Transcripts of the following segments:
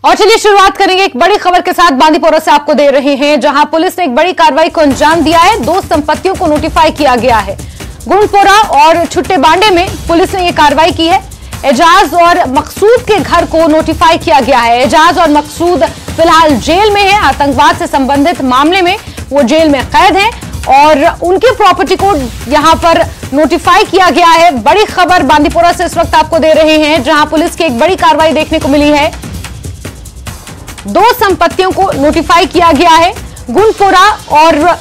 और चलिए शुरुआत करेंगे एक बड़ी खबर के साथ। बांदीपोरा से आपको दे रहे हैं, जहां पुलिस ने एक बड़ी कार्रवाई को अंजाम दिया है। 2 संपत्तियों को नोटिफाई किया गया है। गुंडपोरा और छुट्टे बांडे में पुलिस ने यह कार्रवाई की है। एजाज और मकसूद के घर को नोटिफाई किया गया है। एजाज और मकसूद फिलहाल जेल में है। आतंकवाद से संबंधित मामले में वो जेल में कैद है और उनकी प्रॉपर्टी को यहां पर नोटिफाई किया गया है। बड़ी खबर बांदीपोरा से इस वक्त आपको दे रहे हैं, जहां पुलिस की एक बड़ी कार्रवाई देखने को मिली है। 2 संपत्तियों को नोटिफाई किया गया है। गुंडपोरा और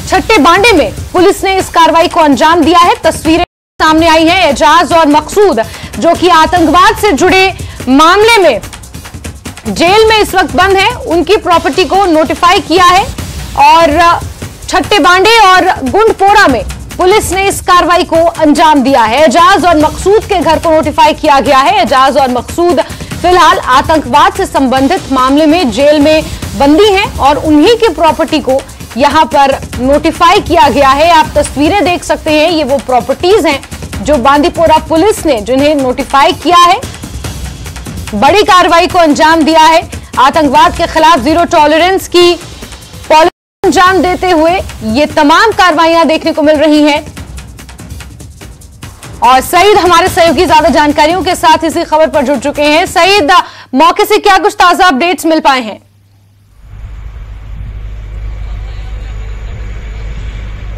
छट्टे बांडे में पुलिस ने इस कार्रवाई को अंजाम दिया है। तस्वीरें सामने आई हैं। एजाज और मकसूद जो कि आतंकवाद से जुड़े मामले में जेल में इस वक्त बंद है, उनकी प्रॉपर्टी को नोटिफाई किया है। और छट्टे बांडे और गुंडपोरा में पुलिस ने इस कार्रवाई को अंजाम दिया है। एजाज और मकसूद के घर को नोटिफाई किया गया है। एजाज और मकसूद फिलहाल आतंकवाद से संबंधित मामले में जेल में बंदी हैं और उन्हीं की प्रॉपर्टी को यहां पर नोटिफाई किया गया है। आप तस्वीरें देख सकते हैं, ये वो प्रॉपर्टीज हैं जो बांदीपोरा पुलिस ने जिन्हें नोटिफाई किया है। बड़ी कार्रवाई को अंजाम दिया है। आतंकवाद के खिलाफ जीरो टॉलरेंस की पॉलिसी अंजाम देते हुए ये तमाम कार्रवाइयां देखने को मिल रही हैं। और सईद हमारे सहयोगी ज्यादा जानकारियों के साथ इसी खबर पर जुड़ चुके हैं। सईद, मौके से क्या कुछ ताजा अपडेट्स मिल पाए हैं?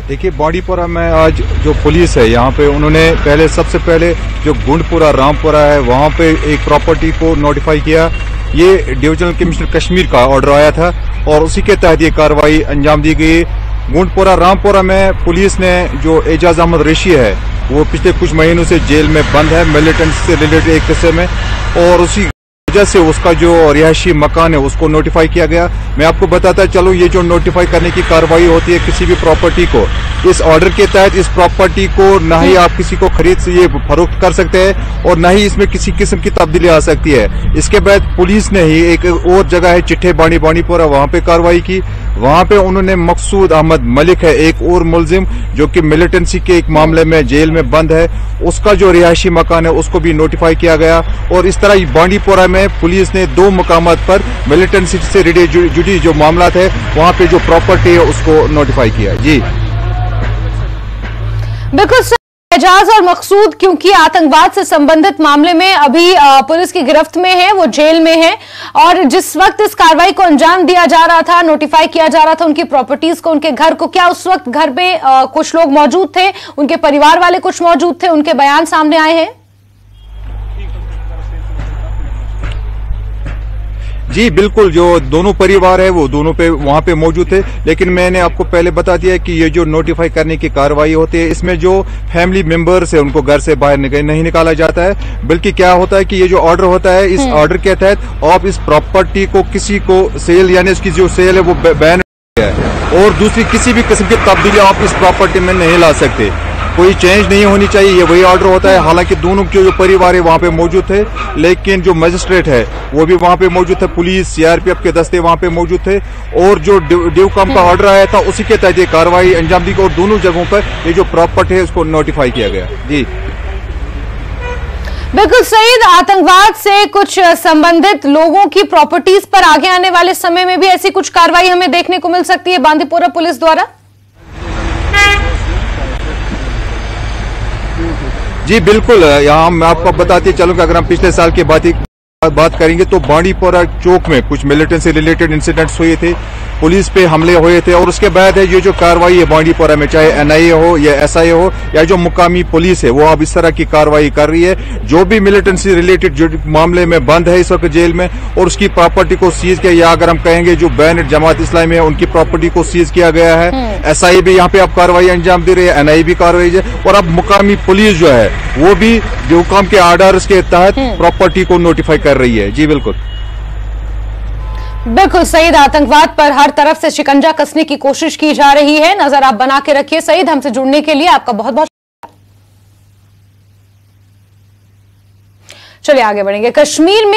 देखिए, बांदीपोरा में आज जो पुलिस है यहाँ पे, उन्होंने सबसे पहले जो गुंडपुरा रामपुरा है वहाँ पे एक प्रॉपर्टी को नोटिफाई किया। ये डिविजनल कमिश्नर कश्मीर का ऑर्डर आया था और उसी के तहत ये कार्रवाई अंजाम दी गई। गुंडपुरा रामपुरा में पुलिस ने जो एजाज अहमद रेशी है वो पिछले कुछ महीनों से जेल में बंद है मिलिटेंट से रिलेटेड एक किस्से में, और उसी वजह से उसका जो रिहायशी मकान है उसको नोटिफाई किया गया। मैं आपको बताता चलूं, ये जो नोटिफाई करने की कार्रवाई होती है किसी भी प्रॉपर्टी को, इस ऑर्डर के तहत इस प्रॉपर्टी को ना ही आप किसी को खरीद से ये फरोख्त कर सकते हैं और ना ही इसमें किसी किस्म की तब्दीली आ सकती है। इसके बाद पुलिस ने ही एक और जगह है चिट्ठे बांदीपोरा, वहां पे कार्रवाई की। वहां पे उन्होंने मकसूद अहमद मलिक है एक और मुलजिम जो कि मिलिटेंसी के एक मामले में जेल में बंद है, उसका जो रिहायशी मकान है उसको भी नोटिफाई किया गया। और इस तरह बांदीपोरा में पुलिस ने 2 मकामात पर मिलिटेंसी से जुड़ी जो मामला है वहां पे जो प्रॉपर्टी है उसको नोटिफाई किया। जी बिल्कुल। एजाज और मकसूद क्योंकि आतंकवाद से संबंधित मामले में अभी पुलिस की गिरफ्त में है, वो जेल में है, और जिस वक्त इस कार्रवाई को अंजाम दिया जा रहा था, नोटिफाई किया जा रहा था उनकी प्रॉपर्टीज को, उनके घर को, क्या उस वक्त घर में कुछ लोग मौजूद थे? उनके परिवार वाले कुछ मौजूद थे? उनके बयान सामने आए हैं? जी बिल्कुल, जो दोनों परिवार है वो दोनों पे वहां पे मौजूद थे। लेकिन मैंने आपको पहले बता दिया कि ये जो नोटिफाई करने की कार्रवाई होती है इसमें जो फैमिली मेंबर्स है उनको घर से बाहर नहीं निकाला जाता है, बल्कि क्या होता है कि ये जो ऑर्डर होता है, इस ऑर्डर के तहत आप इस प्रॉपर्टी को किसी को सेल, यानी इसकी जो सेल है वो बैन है और दूसरी किसी भी किस्म की तब्दीली आप इस प्रॉपर्टी में नहीं ला सकते। कोई चेंज नहीं होनी चाहिए, ये वही ऑर्डर होता है। हालांकि दोनों के जो परिवार है वहां पे मौजूद थे, लेकिन जो मजिस्ट्रेट है वो भी वहां पे मौजूद थे, पुलिस सीआरपीएफ के दस्ते वहां पे मौजूद थे और जो डिवकॉम का ऑर्डर आया था उसी के तहत ये कार्रवाई अंजाम दी गई और दोनों जगहों पर ये जो प्रॉपर्टी है उसको नोटिफाई किया गया। जी बिल्कुल सईद, आतंकवाद से कुछ संबंधित लोगों की प्रॉपर्टीज पर आगे आने वाले समय में भी ऐसी कुछ कार्रवाई हमें देखने को मिल सकती है बांदीपोरा पुलिस द्वारा? जी बिल्कुल। यहाँ मैं आपको बताते चलूं कि अगर हम पिछले साल की बात करेंगे तो बांदीपोरा चौक में कुछ मिलिटेंट से रिलेटेड इंसिडेंट्स हुए थे, पुलिस पे हमले हुए थे और उसके बाद है ये जो कार्रवाई है बांदीपोरा में, चाहे एनआईए हो या एसआई हो या जो मुकामी पुलिस है, वो अब इस तरह की कार्रवाई कर रही है। जो भी मिलिटेंट से रिलेटेड जो मामले में बंद है इस वक्त जेल में और उसकी प्रॉपर्टी को सीज किया, या अगर हम कहेंगे जो बैन जमात इस्लामी है उनकी प्रॉपर्टी को सीज किया गया है। एसआई भी यहाँ पे अब कार्रवाई अंजाम दे रही है, एनआईए भी कार्रवाई है और अब मुकामी पुलिस जो है वो भी जो काम के आर्डर्स के तहत प्रॉपर्टी को नोटिफाई कर रही है। जी बिल्कुल बिल्कुल सईद, आतंकवाद पर हर तरफ से शिकंजा कसने की कोशिश की जा रही है। नजर आप बना के रखिए। सईद, हमसे जुड़ने के लिए आपका बहुत बहुत शुक्रिया। चलिए आगे बढ़ेंगे। कश्मीर में